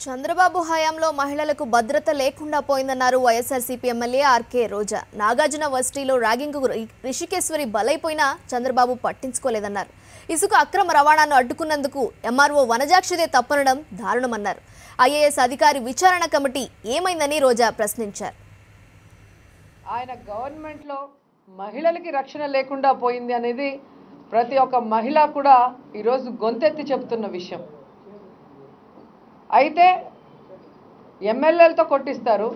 చంద్రబాబు హయాంలో మహిళలకు భద్రత లేకుండా పోయిందన్నారు వైఎస్ఆర్సీపీ ఎమ్మెల్యే ఆర్కే రోజా. నాగార్జున వర్సిటీలో ర్యాగింగ్కు రిషికేశ్వరి బలైపోయినా చంద్రబాబు పట్టించుకోలేదన్నారు. ఇసుక అక్రమ రవాణాను అడ్డుకున్నందుకు ఎంఆర్ఓ వనజాక్షిదే తప్పనడం దారుణమన్నారు. ఐఏఎస్ అధికారి విచారణ కమిటీ ఏమైందని రోజా ప్రశ్నించారు. ఆయన గవర్నమెంట్లో మహిళలకి రక్షణ లేకుండా పోయింది అనేది ప్రతి ఒక్క మహిళ కూడా ఈరోజు గొంతెత్తి చెప్తున్న విషయం. అయితే ఎమ్మెల్యేలతో కొట్టిస్తారు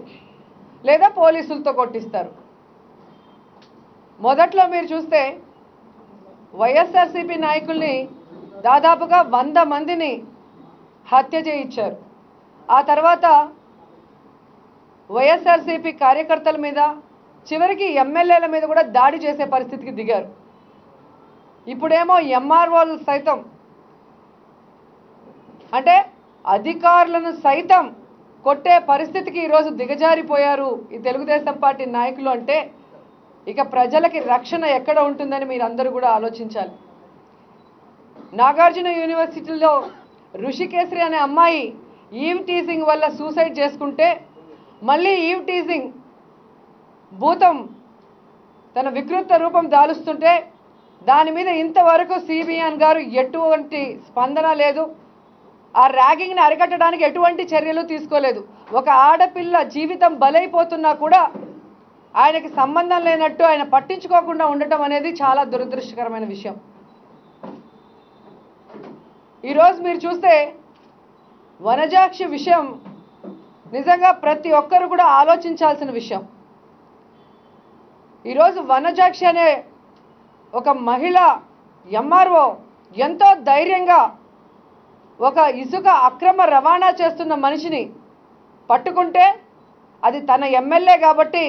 లేదా పోలీసులతో కొట్టిస్తారు. మొదట్లో మీరు చూస్తే వైఎస్ఆర్సీపీ నాయకుల్ని దాదాపుగా 100 మందిని హత్య చేయించారు. ఆ తర్వాత వైఎస్ఆర్సీపీ కార్యకర్తల మీద చివరికి ఎమ్మెల్యేల మీద కూడా దాడి చేసే పరిస్థితికి దిగారు. ఇప్పుడేమో ఎంఆర్ఓలు సైతం అంటే అధికారులను సైతం కొట్టే పరిస్థితికి ఈరోజు దిగజారిపోయారు ఈ తెలుగుదేశం పార్టీ నాయకులు. అంటే ఇక ప్రజలకి రక్షణ ఎక్కడ ఉంటుందని మీరందరూ కూడా ఆలోచించాలి. నాగార్జున యూనివర్సిటీలో ఋషికేశ్వరి అనే అమ్మాయి ఈవ్ టీజింగ్ వల్ల సూసైడ్ చేసుకుంటే మళ్ళీ ఈవ్ టీజింగ్ భూతం తన వికృత రూపం దాలుస్తుంటే దాని మీద ఇంతవరకు సిబిఎన్ గారు ఎటువంటి స్పందన లేదు. ఆ ర్యాగింగ్ని అరికట్టడానికి ఎటువంటి చర్యలు తీసుకోలేదు. ఒక ఆడపిల్ల జీవితం బలైపోతున్నా కూడా ఆయనకి సంబంధం లేనట్టు ఆయన పట్టించుకోకుండా ఉండటం అనేది చాలా దురదృష్టకరమైన విషయం. ఈరోజు మీరు చూస్తే వనజాక్షి విషయం నిజంగా ప్రతి ఒక్కరు కూడా ఆలోచించాల్సిన విషయం. ఈరోజు వనజాక్షి అనే ఒక మహిళ ఎంఆర్ఓ ఎంతో ధైర్యంగా ఒక ఇసుక అక్రమ రవాణా చేస్తున్న మనిషిని పట్టుకుంటే అది తన ఎమ్మెల్యే కాబట్టి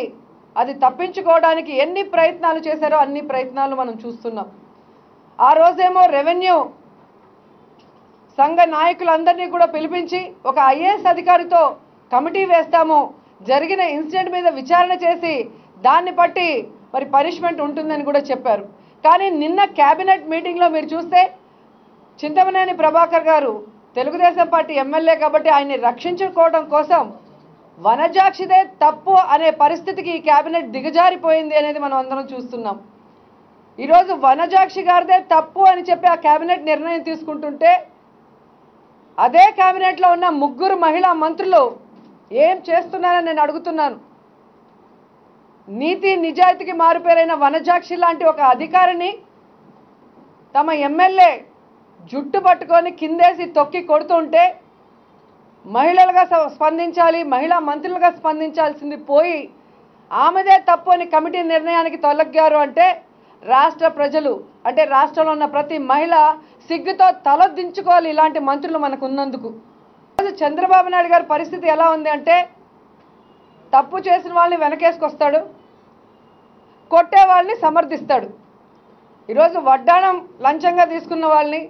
అది తప్పించుకోవడానికి ఎన్ని ప్రయత్నాలు చేశారో అన్ని ప్రయత్నాలు మనం చూస్తున్నాం. ఆ రోజేమో రెవెన్యూ సంఘ నాయకులందరినీ కూడా పిలిపించి ఒక ఐఏఎస్ అధికారితో కమిటీ వేస్తాము, జరిగిన ఇన్సిడెంట్ మీద విచారణ చేసి దాన్ని బట్టి మరి పనిష్మెంట్ ఉంటుందని కూడా చెప్పారు. కానీ నిన్న క్యాబినెట్ మీటింగ్లో మీరు చూస్తే చింతమనేని ప్రభాకర్ గారు తెలుగుదేశం పార్టీ ఎమ్మెల్యే కాబట్టి ఆయన్ని రక్షించుకోవడం కోసం వనజాక్షిదే తప్పు అనే పరిస్థితికి ఈ క్యాబినెట్ దిగజారిపోయింది అనేది మనం అందరం చూస్తున్నాం. ఈరోజు వనజాక్షి గారిదే తప్పు అని చెప్పి ఆ క్యాబినెట్ నిర్ణయం తీసుకుంటుంటే అదే క్యాబినెట్లో ఉన్న 3 మహిళా మంత్రులు ఏం చేస్తున్నారని నేను అడుగుతున్నాను. నీతి నిజాయితీకి మారుపేరైన వనజాక్షి లాంటి ఒక అధికారిని తమ ఎమ్మెల్యే జుట్టు పట్టుకొని కిందేసి తొక్కి కొడుతుంటే మహిళలుగా స్పందించాలి, మహిళా మంత్రులుగా స్పందించాల్సింది పోయి ఆమెదే తప్పు అని కమిటీ నిర్ణయానికి తొలగారు అంటే రాష్ట్ర ప్రజలు అంటే రాష్ట్రంలో ఉన్న ప్రతి మహిళ సిగ్గుతో తలదించుకోవాలి ఇలాంటి మంత్రులు మనకు ఉన్నందుకు. చంద్రబాబు నాయుడు గారి పరిస్థితి ఎలా ఉంది అంటే తప్పు చేసిన వాళ్ళని వెనకేసుకొస్తాడు, కొట్టే వాళ్ళని సమర్థిస్తాడు. ఈరోజు వడ్డాణం లంచంగా తీసుకున్న వాళ్ళని,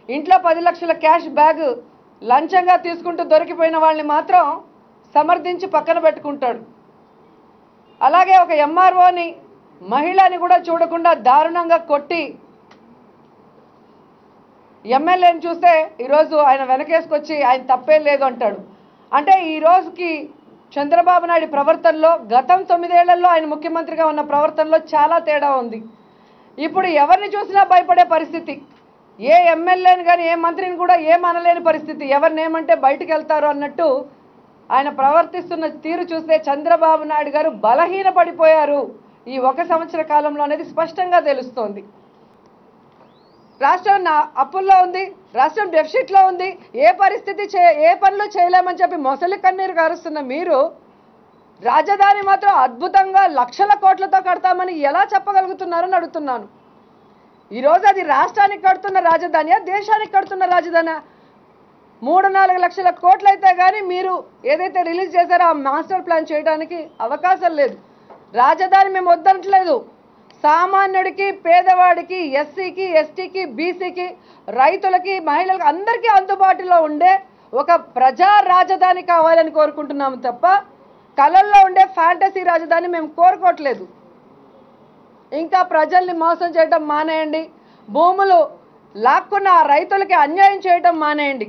ఇంట్లో 10 లక్షల క్యాష్ బ్యాగ్ లంచంగా తీసుకుంటూ దొరికిపోయిన వాళ్ళని మాత్రం సమర్థించి పక్కన పెట్టుకుంటాడు. అలాగే ఒక ఎంఆర్ఓని మహిళని కూడా చూడకుండా దారుణంగా కొట్టి ఎమ్మెల్యేని చూస్తే ఈరోజు ఆయన వెనకేసుకొచ్చి ఆయన తప్పేం లేదు అంటాడు. అంటే ఈ రోజుకి చంద్రబాబు నాయుడు ప్రవర్తనలో గతం 9 ఏళ్లలో ఆయన ముఖ్యమంత్రిగా ఉన్న ప్రవర్తనలో చాలా తేడా ఉంది. ఇప్పుడు ఎవరిని చూసినా భయపడే పరిస్థితి, ఏ ఎమ్మెల్యేని కానీ ఏ మంత్రిని కూడా ఏమనలేని పరిస్థితి, ఎవరిని ఏమంటే బయటికి వెళ్తారు అన్నట్టు ఆయన ప్రవర్తిస్తున్న తీరు చూస్తే చంద్రబాబు నాయుడు గారు బలహీన పడిపోయారు ఈ 1 సంవత్సర కాలంలో అనేది స్పష్టంగా తెలుస్తోంది. రాష్ట్రం అప్పుల్లో ఉంది, రాష్ట్రం డెఫిసిట్లో ఉంది, ఏ పనులు చేయలేమని చెప్పి మొసలి కన్నీరు గారుస్తున్న మీరు రాజధాని మాత్రం అద్భుతంగా లక్షల కోట్లతో కడతామని ఎలా చెప్పగలుగుతున్నారని అడుగుతున్నాను. ఈరోజు అది రాష్ట్రానికి కడుతున్న రాజధానియా, దేశానికి కడుతున్న రాజధాని? 3-4 లక్షల కోట్లు అయితే కానీ మీరు ఏదైతే రిలీజ్ చేశారో ఆ మాస్టర్ ప్లాన్ చేయడానికి అవకాశం లేదు. రాజధాని మేము వద్దనట్లేదు. సామాన్యుడికి, పేదవాడికి, ఎస్సీకి, ఎస్టీకి, బీసీకి, రైతులకి, మహిళలకి అందరికీ అందుబాటులో ఉండే ఒక ప్రజా రాజధాని కావాలని కోరుకుంటున్నాము తప్ప కలల్లో ఉండే ఫ్యాంటసీ రాజధాని మేము కోరుకోవట్లేదు. ఇంకా ప్రజల్ని మోసం చేయడం మానేయండి, భూములు లాక్కున్న రైతులకి అన్యాయం చేయడం మానేయండి.